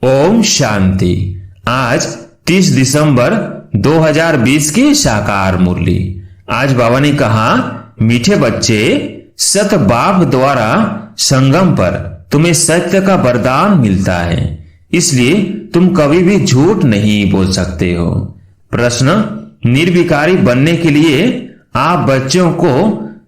ओम शांति। आज 30 दिसंबर 2020 की साकार मुरली। आज बाबा ने कहा, मीठे बच्चे, सत बाप द्वारा संगम पर तुम्हें सत्य का वरदान मिलता है, इसलिए तुम कभी भी झूठ नहीं बोल सकते हो। प्रश्न, निर्विकारी बनने के लिए आप बच्चों को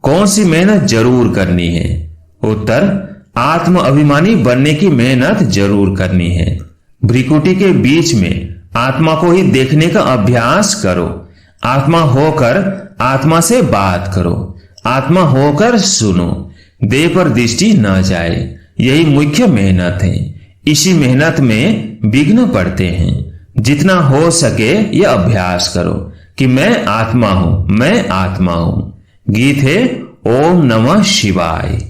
कौन सी मेहनत जरूर करनी है? उत्तर, आत्म अभिमानी बनने की मेहनत जरूर करनी है। भ्रिकुटी के बीच में आत्मा को ही देखने का अभ्यास करो। आत्मा होकर आत्मा से बात करो, आत्मा होकर सुनो, देह पर दृष्टि न जाए। यही मुख्य मेहनत है। इसी मेहनत में विघ्न पड़ते हैं। जितना हो सके यह अभ्यास करो कि मैं आत्मा हूं, मैं आत्मा हूं। गीत है ओम नमः शिवाय।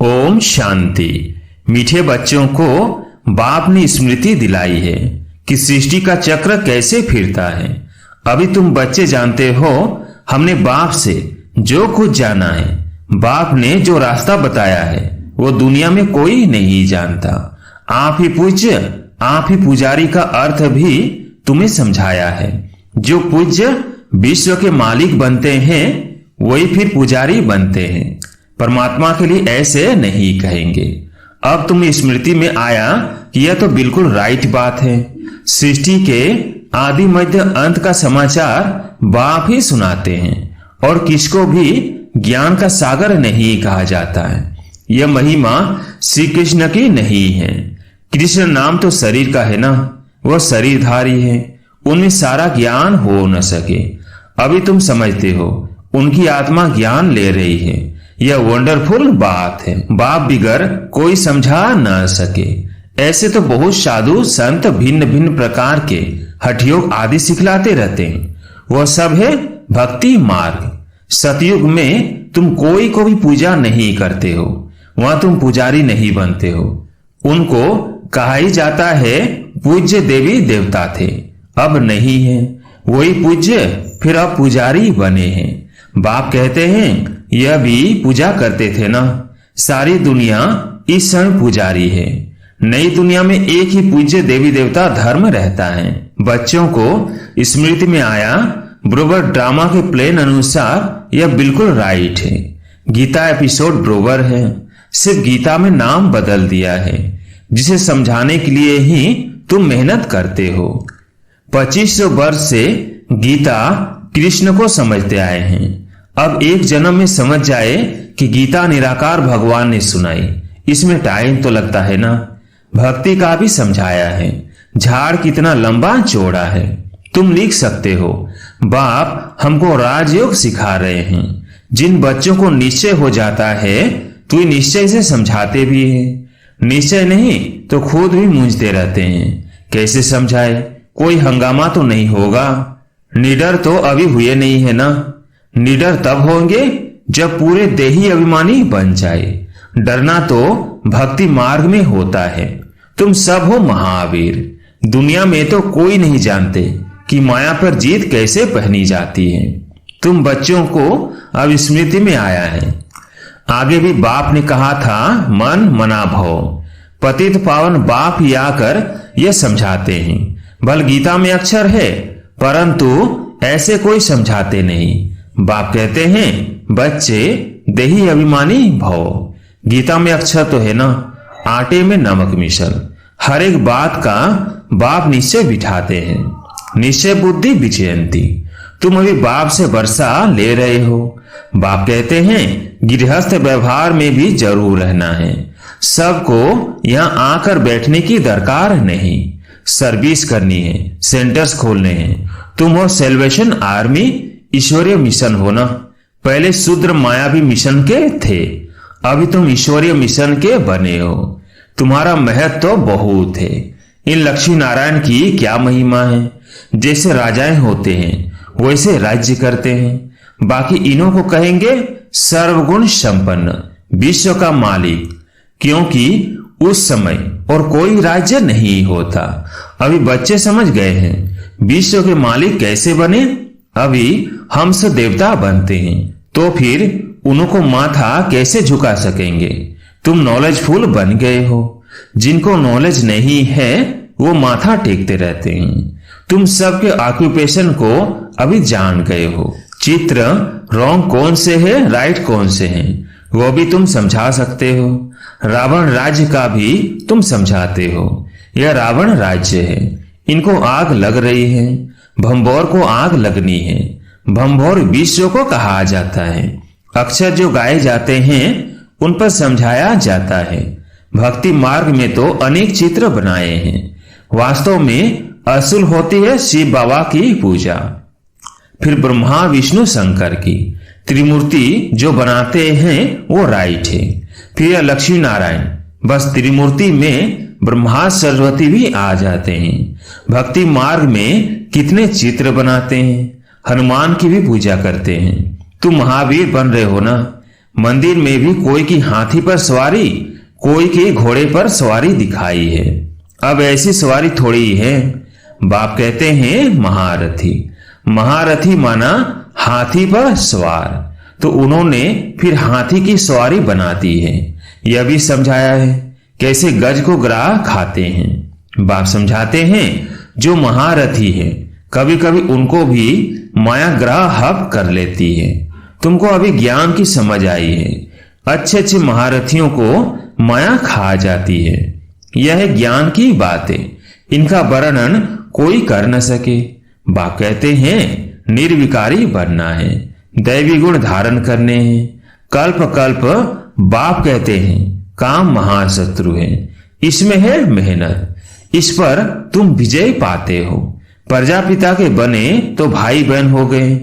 ओम शांति। मीठे बच्चों को बाप ने स्मृति दिलाई है कि सृष्टि का चक्र कैसे फिरता है। अभी तुम बच्चे जानते हो, हमने बाप से जो कुछ जाना है, बाप ने जो रास्ता बताया है, वो दुनिया में कोई नहीं जानता। आप ही पूज्य, आप ही पुजारी का अर्थ भी तुम्हें समझाया है। जो पूज्य विश्व के मालिक बनते हैं, वही फिर पुजारी बनते हैं। परमात्मा के लिए ऐसे नहीं कहेंगे। अब तुम्हें स्मृति में आया कि यह तो बिल्कुल राइट बात है। सृष्टि के आदि मध्य अंत का समाचार बाप ही सुनाते हैं, और किसको भी ज्ञान का सागर नहीं कहा जाता है। यह महिमा श्री कृष्ण की नहीं है। कृष्ण नाम तो शरीर का है ना, वह शरीरधारी है, उनमें सारा ज्ञान हो न सके। अभी तुम समझते हो, उनकी आत्मा ज्ञान ले रही है। यह वंडरफुल बात है। बाप बिगर कोई समझा न सके। ऐसे तो बहुत साधु संत भिन्न भिन्न प्रकार के हठयोग आदि सिखलाते रहते हैं। वह सब है भक्ति मार्ग। सतयुग में तुम कोई को भी पूजा नहीं करते हो, वहां तुम पुजारी नहीं बनते हो। उनको कहा ही जाता है पूज्य देवी देवता थे, अब नहीं है। वही पूज्य फिर अब पुजारी बने हैं। बाप कहते हैं, यह भी पूजा करते थे ना। सारी दुनिया इस समय पुजारी है। नई दुनिया में एक ही पूज्य देवी देवता धर्म रहता है। बच्चों को स्मृति में आया, ब्रोवर ड्रामा के प्लेन अनुसार यह बिल्कुल राइट है। गीता एपिसोड ब्रोवर है, सिर्फ गीता में नाम बदल दिया है, जिसे समझाने के लिए ही तुम मेहनत करते हो। 2500 वर्ष से गीता कृष्ण को समझते आए हैं। अब एक जन्म में समझ जाए कि गीता निराकार भगवान ने सुनाई, इसमें टाइम तो लगता है ना। भक्ति का भी समझाया है, झाड़ कितना लंबा चौड़ा है। तुम लिख सकते हो, बाप हमको राजयोग सिखा रहे हैं। जिन बच्चों को निश्चय हो जाता है, तो निश्चय से समझाते भी हैं। निश्चय नहीं तो खुद भी मूंझते रहते हैं, कैसे समझाए, कोई हंगामा तो नहीं होगा। निडर तो अभी हुए नहीं है ना। निडर तब होंगे जब पूरे देही अभिमानी बन जाए। डरना तो भक्ति मार्ग में होता है। तुम सब हो महावीर। दुनिया में तो कोई नहीं जानते कि माया पर जीत कैसे पहनी जाती है। तुम बच्चों को अब स्मृति में आया है। आगे भी बाप ने कहा था, मन मना भव। पतित पावन बाप ही आकर यह समझाते हैं। भल गीता में अक्षर है, परंतु ऐसे कोई समझाते नहीं। बाप कहते हैं, बच्चे देही अभिमानी भव। गीता में अक्षर तो है ना, आटे में नमक मिसल। हर एक बात का बाप निश्चय बिठाते हैं। निश्चय बुद्धि विजयंती। तुम अभी बाप से वर्षा ले रहे हो। बाप कहते हैं, गृहस्थ व्यवहार में भी जरूर रहना है। सबको यहाँ आकर बैठने की दरकार नहीं। सर्विस करनी है, सेंटर्स खोलने हैं। तुम हो सेल्वेशन आर्मी, ईश्वरीय मिशन हो ना। पहले शूद्र मायावी मिशन के थे, अभी तुम ईश्वरीय मिशन के बने हो। तुम्हारा महत्व तो बहुत है। इन लक्ष्मी नारायण की क्या महिमा है। जैसे राजाएं होते हैं वैसे राज्य करते हैं। बाकी इन्हों को कहेंगे सर्वगुण संपन्न, विश्व का मालिक, क्योंकि उस समय और कोई राज्य नहीं होता। अभी बच्चे समझ गए हैं विश्व के मालिक कैसे बने। अभी हंस देवता बनते हैं, तो फिर उनको माथा कैसे झुका सकेंगे। तुम नॉलेजफुल बन गए हो। जिनको नॉलेज नहीं है वो माथा टेकते रहते हैं। तुम सबके ऑक्यूपेशन को अभी जान गए हो। चित्र रॉन्ग कौन से है, राइट कौन से हैं, वो भी तुम समझा सकते हो। रावण राज्य का भी तुम समझाते हो। यह रावण राज्य है, इनको आग लग रही है, भंभोर को आग लगनी है। भंभोर विश्व को कहा जाता है। अक्षर जो गाए जाते हैं उन पर समझाया जाता है। भक्ति मार्ग में तो अनेक चित्र बनाए हैं। वास्तव में असूल होती है शिव बाबा की पूजा, फिर ब्रह्मा विष्णु शंकर की त्रिमूर्ति जो बनाते हैं वो राइट है। फिर लक्ष्मी नारायण, बस त्रिमूर्ति में ब्रह्मा सरस्वती भी आ जाते हैं। भक्ति मार्ग में कितने चित्र बनाते हैं। हनुमान की भी पूजा करते हैं। तुम महावीर बन रहे हो ना। मंदिर में भी कोई की हाथी पर सवारी, कोई की घोड़े पर सवारी दिखाई है। अब ऐसी सवारी थोड़ी है। बाप कहते हैं महारथी। महारथी माना हाथी पर सवार, तो उन्होंने फिर हाथी की सवारी बना दी है। यह भी समझाया है कैसे गज को ग्राह खाते हैं। बाप समझाते हैं जो महारथी है कभी कभी उनको भी माया ग्रह हप कर लेती है। तुमको अभी ज्ञान की समझ आई है। अच्छे अच्छे महारथियों को माया खा जाती है। यह ज्ञान की बात है, इनका वर्णन कोई कर न सके। बाप कहते हैं निर्विकारी बनना है, दैवी गुण धारण करने हैं। कल्प कल्प बाप कहते हैं काम महाशत्रु है, इसमें है मेहनत, इस पर तुम विजय पाते हो। प्रजापिता के बने तो भाई बहन हो गए।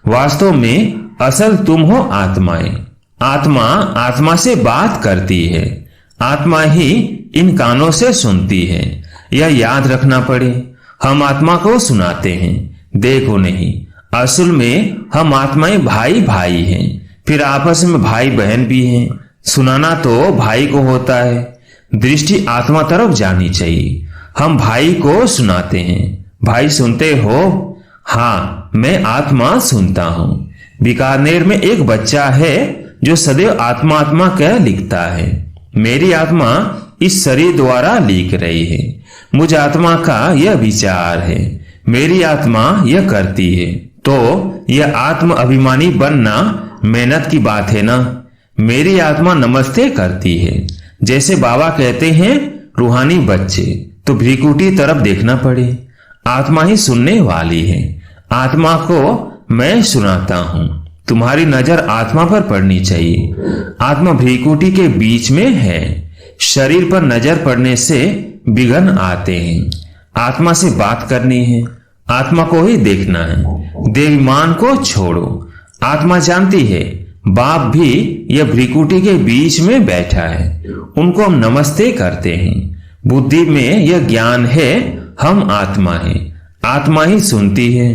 वास्तव में असल तुम हो आत्माएं। आत्मा आत्मा से बात करती है, आत्मा ही इन कानों से सुनती है। यह याद रखना पड़े। हम आत्मा को सुनाते हैं, देखो नहीं। असल में हम आत्माएं भाई भाई हैं, फिर आपस में भाई बहन भी हैं। सुनाना तो भाई को होता है, दृष्टि आत्मा तरफ जानी चाहिए। हम भाई को सुनाते हैं। भाई सुनते हो? हाँ, मैं आत्मा सुनता हूं। बीकानेर में एक बच्चा है जो सदैव आत्मा आत्मा कह लिखता है। मेरी आत्मा इस शरीर द्वारा लिख रही है। मुझ आत्मा का यह विचार है, मेरी आत्मा यह करती है। तो यह आत्म अभिमानी बनना मेहनत की बात है ना। मेरी आत्मा नमस्ते करती है। जैसे बाबा कहते हैं रूहानी बच्चे, तो भ्रिकुटी तरफ देखना पड़े। आत्मा ही सुनने वाली है। आत्मा को मैं सुनाता हूं। तुम्हारी नजर आत्मा पर पड़नी चाहिए। आत्मा भ्रिकुटी के बीच में है। शरीर पर नजर पड़ने से विघ्न आते हैं। आत्मा से बात करनी है, आत्मा को ही देखना है। देवीमान को छोड़ो। आत्मा जानती है बाप भी यह भ्रिकुटी के बीच में बैठा है, उनको हम नमस्ते करते हैं। बुद्धि में यह ज्ञान है हम आत्मा है, आत्मा ही सुनती है।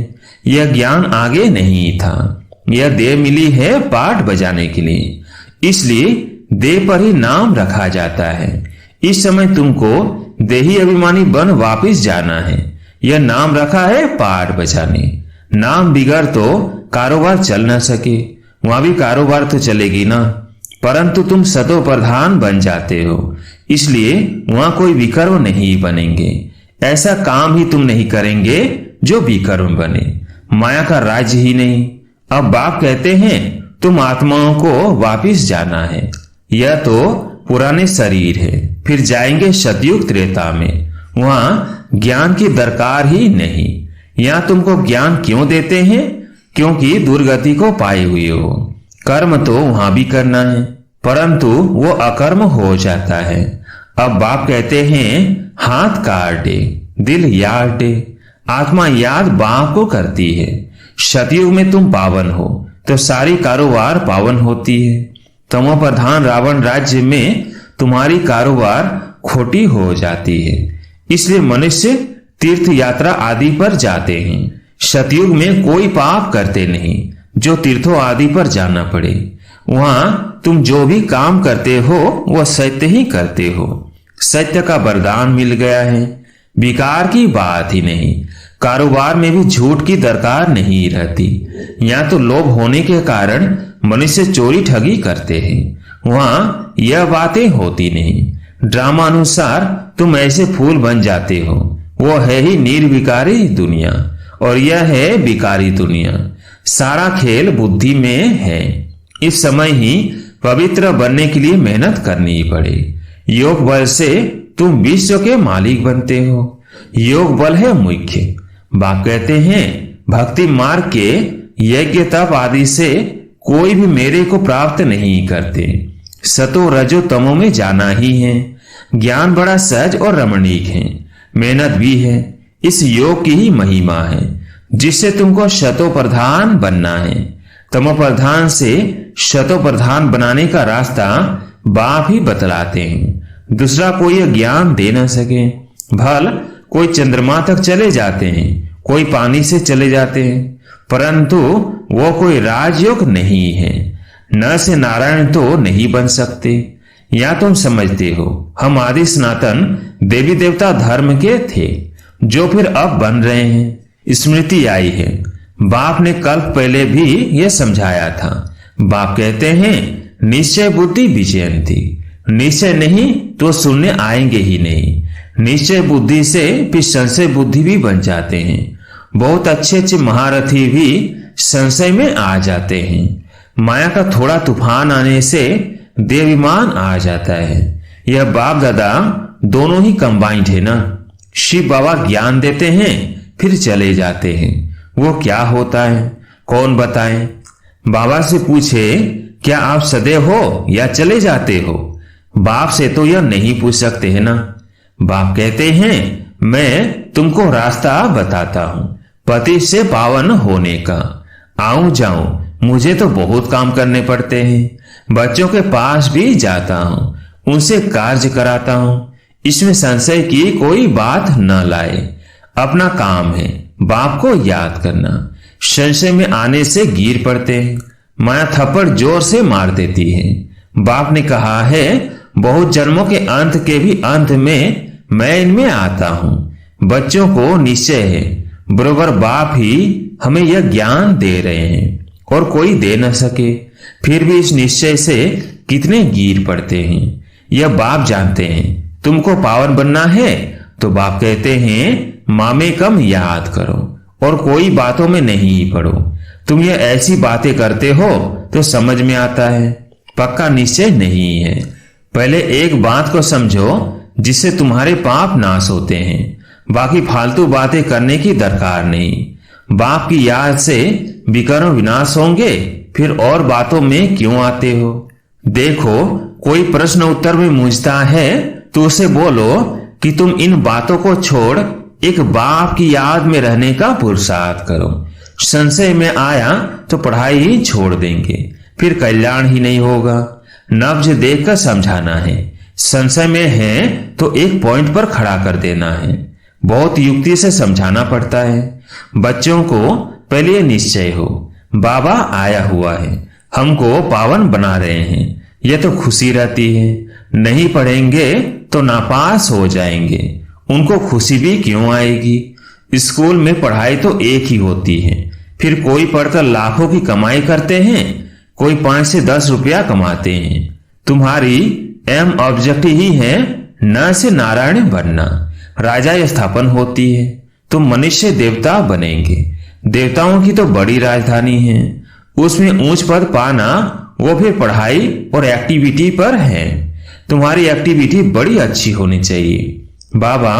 यह ज्ञान आगे नहीं था। यह देह मिली है पाठ बजाने के लिए, इसलिए देह पर ही नाम रखा जाता है। इस समय तुमको देही अभिमानी बन वापिस जाना है। यह नाम रखा है पाठ बजाने। नाम बिगड़ तो कारोबार चल न सके। वहां भी कारोबार तो चलेगी ना, परंतु तुम सतो प्रधान बन जाते हो, इसलिए वहां कोई विकर्म नहीं बनेंगे। ऐसा काम ही तुम नहीं करेंगे जो विकर्म बने। माया का राज्य ही नहीं। अब बाप कहते हैं तुम आत्माओं को वापिस जाना है। यह तो पुराने शरीर है, फिर जाएंगे सतयुग त्रेता में। वहां ज्ञान की दरकार ही नहीं। यहां तुमको ज्ञान क्यों देते हैं? क्योंकि दुर्गति को पाए हुए हो। कर्म तो वहां भी करना है, परंतु वो अकर्म हो जाता है। अब बाप कहते हैं हाथ काट दे, दिल याद दे। आत्मा याद बाप को करती है। सतयुग में तुम पावन हो तो सारी कारोबार पावन होती है। तमो प्रधान रावण राज्य में तुम्हारी कारोबार खोटी हो जाती है, इसलिए मनुष्य तीर्थ यात्रा आदि पर जाते हैं। सतयुग में कोई पाप करते नहीं जो तीर्थों आदि पर जाना पड़े। वहां तुम जो भी काम करते हो वह सत्य ही करते हो। सत्य का वरदान मिल गया है, विकार की बात ही नहीं। कारोबार में भी झूठ की दरकार नहीं रहती। यहाँ तो लोभ होने के कारण मनुष्य चोरी ठगी करते हैं, वहां यह बातें होती नहीं। ड्रामा अनुसार तुम ऐसे फूल बन जाते हो। वो है ही निर्विकारी दुनिया और यह है विकारी दुनिया। सारा खेल बुद्धि में है। इस समय ही पवित्र बनने के लिए मेहनत करनी पड़े। योग बल से तुम विश्व के मालिक बनते हो। योग बल है मुख्य। बाप कहते हैं भक्ति मार्ग के यज्ञ तप आदि से कोई भी मेरे को प्राप्त नहीं करते। सतो रजो तमो में जाना ही है। ज्ञान बड़ा सहज और रमणीक है। मेहनत भी है। इस योग की ही महिमा है जिससे तुमको शतो प्रधान बनना है। तमो प्रधान से शतो प्रधान बनाने का रास्ता बाप ही बतलाते हैं। दूसरा कोई यह ज्ञान दे न सके। भल कोई चंद्रमा तक चले जाते हैं, कोई पानी से चले जाते हैं, परंतु वो कोई राजयोग नहीं है। न से नारायण तो नहीं बन सकते। या तुम समझते हो हम आदि सनातन देवी देवता धर्म के थे जो फिर अब बन रहे हैं। स्मृति आई है। बाप ने कल्प पहले भी यह समझाया था। बाप कहते हैं निश्चय बुद्धि विजयंती। निश्चय नहीं तो सुनने आएंगे ही नहीं। निश्चय बुद्धि से फिर संशय बुद्धि भी बन जाते हैं। बहुत अच्छे अच्छे महारथी भी संशय में आ जाते हैं। माया का थोड़ा तूफान आने से देविमान आ जाता है। यह बाप दादा दोनों ही कंबाइंड है ना। शिव बाबा ज्ञान देते हैं फिर चले जाते हैं। वो क्या होता है कौन बताए। बाबा से पूछे क्या आप सदैव हो या चले जाते हो। बाप से तो यह नहीं पूछ सकते हैं ना। बाप कहते हैं मैं तुमको रास्ता बताता हूं पति से पावन होने का। आऊं जाऊं मुझे तो बहुत काम करने पड़ते हैं। बच्चों के पास भी जाता हूं, उनसे कार्य कराता हूं। इसमें संशय की कोई बात न लाए। अपना काम है बाप को याद करना। संशय में आने से गिर पड़ते हैं। माया थप्पड़ जोर से मार देती है। बाप ने कहा है बहुत जन्मों के अंत के भी अंत में मैं इनमें आता हूं। बच्चों को निश्चय है बरोबर बाप ही हमें यह ज्ञान दे रहे हैं और कोई दे न सके। फिर भी इस निश्चय से कितने गिर पड़ते हैं यह बाप जानते हैं। तुमको पावन बनना है तो बाप कहते हैं मामे कम याद करो और कोई बातों में नहीं पड़ो। तुम ये ऐसी बातें करते हो तो समझ में आता है पक्का निश्चय नहीं है। पहले एक बात को समझो जिससे तुम्हारे पाप नाश होते हैं। बाकी फालतू बातें करने की दरकार नहीं। बाप की याद से विकर्म विनाश होंगे फिर और बातों में क्यों आते हो। देखो कोई प्रश्न उत्तर में मूंझता है तो उसे बोलो कि तुम इन बातों को छोड़ एक बाप की याद में रहने का पुरुषार्थ करो। संशय में आया तो पढ़ाई ही छोड़ देंगे फिर कल्याण ही नहीं होगा। नब्ज देखकर समझाना है। संशय में है तो एक पॉइंट पर खड़ा कर देना है। बहुत युक्ति से समझाना पड़ता है। बच्चों को पहले निश्चय हो बाबा आया हुआ है हमको पावन बना रहे हैं। यह तो खुशी रहती है। नहीं पढ़ेंगे तो नापास हो जाएंगे। उनको खुशी भी क्यों आएगी। स्कूल में पढ़ाई तो एक ही होती है। फिर कोई पढ़कर लाखों की कमाई करते हैं, कोई 5 से 10 रुपया कमाते हैं। तुम्हारी एम ऑब्जेक्टिव ही है न से नारायण बनना। राजा स्थापन होती है। तुम मनुष्य देवता बनेंगे। देवताओं की तो बड़ी राजधानी है। उसमें ऊंच पद पाना वो फिर पढ़ाई और एक्टिविटी पर है। तुम्हारी एक्टिविटी बड़ी अच्छी होनी चाहिए। बाबा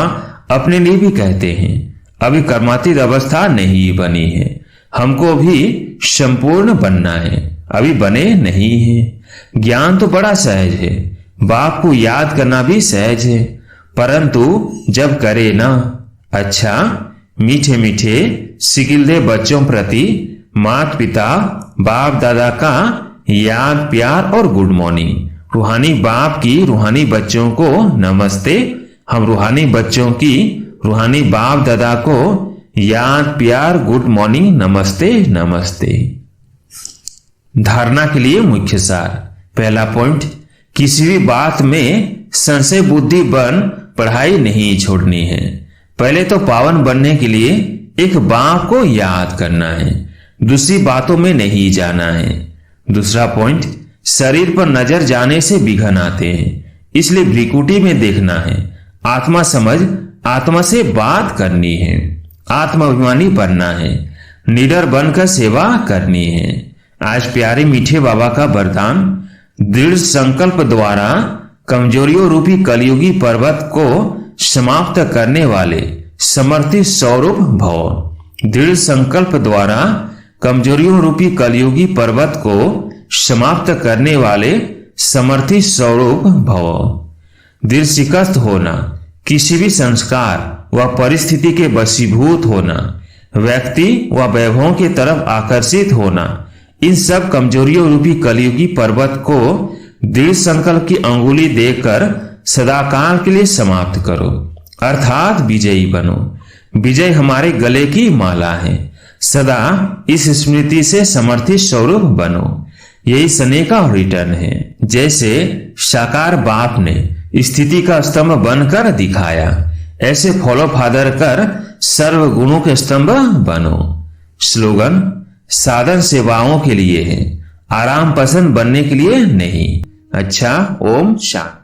अपने लिए भी कहते हैं अभी कर्मातीत अवस्था नहीं बनी है। हमको भी संपूर्ण बनना है, अभी बने नहीं है। ज्ञान तो बड़ा सहज है। बाप को याद करना भी सहज है, परंतु जब करे ना। अच्छा मीठे मीठे सिकिलदे बच्चों प्रति माता पिता बाप दादा का याद प्यार और गुड मॉर्निंग। रूहानी बाप की रूहानी बच्चों को नमस्ते। हम रूहानी बच्चों की रूहानी बाप दादा को याद प्यार गुड मॉर्निंग नमस्ते नमस्ते। धारणा के लिए मुख्य सार। पहला पॉइंट, किसी भी बात में संशय बुद्धि बन पढ़ाई नहीं छोड़नी है। पहले तो पावन बनने के लिए एक बाप को याद करना है, दूसरी बातों में नहीं जाना है। दूसरा पॉइंट, शरीर पर नजर जाने से विघन आते हैं, इसलिए भ्रिकुटी में देखना है। आत्मा समझ, आत्मा से बात करनी है। आत्माभिमानी बनना है। निडर बनकर सेवा करनी है। आज प्यारे मीठे बाबा का वरदान, दृढ़ संकल्प द्वारा कमजोरियों रूपी कलयुगी पर्वत को समाप्त करने वाले समर्थित स्वरूप भव। दृढ़ संकल्प द्वारा कमजोरियों रूपी कलयुगी पर्वत को समाप्त करने वाले समर्थित स्वरूप भव। दृढ़ शिकस्त होना, किसी भी संस्कार व परिस्थिति के वशीभूत होना, व्यक्ति व वैभवों की तरफ आकर्षित होना, इन सब कमजोरियों रूपी कलयुगी पर्वत को दृढ़ संकल्प की अंगुली देकर सदाकाल के लिए समाप्त करो, अर्थात विजयी बनो। विजय हमारे गले की माला है। सदा इस स्मृति से समर्थित स्वरूप बनो। यही सने का रिटर्न है। जैसे साकार बाप ने स्थिति का स्तंभ बनकर दिखाया, ऐसे फॉलो फादर कर सर्व गुणों के स्तंभ बनो। स्लोगन साधन सेवाओं के लिए है, आराम पसंद बनने के लिए नहीं। अच्छा, ओम शांति।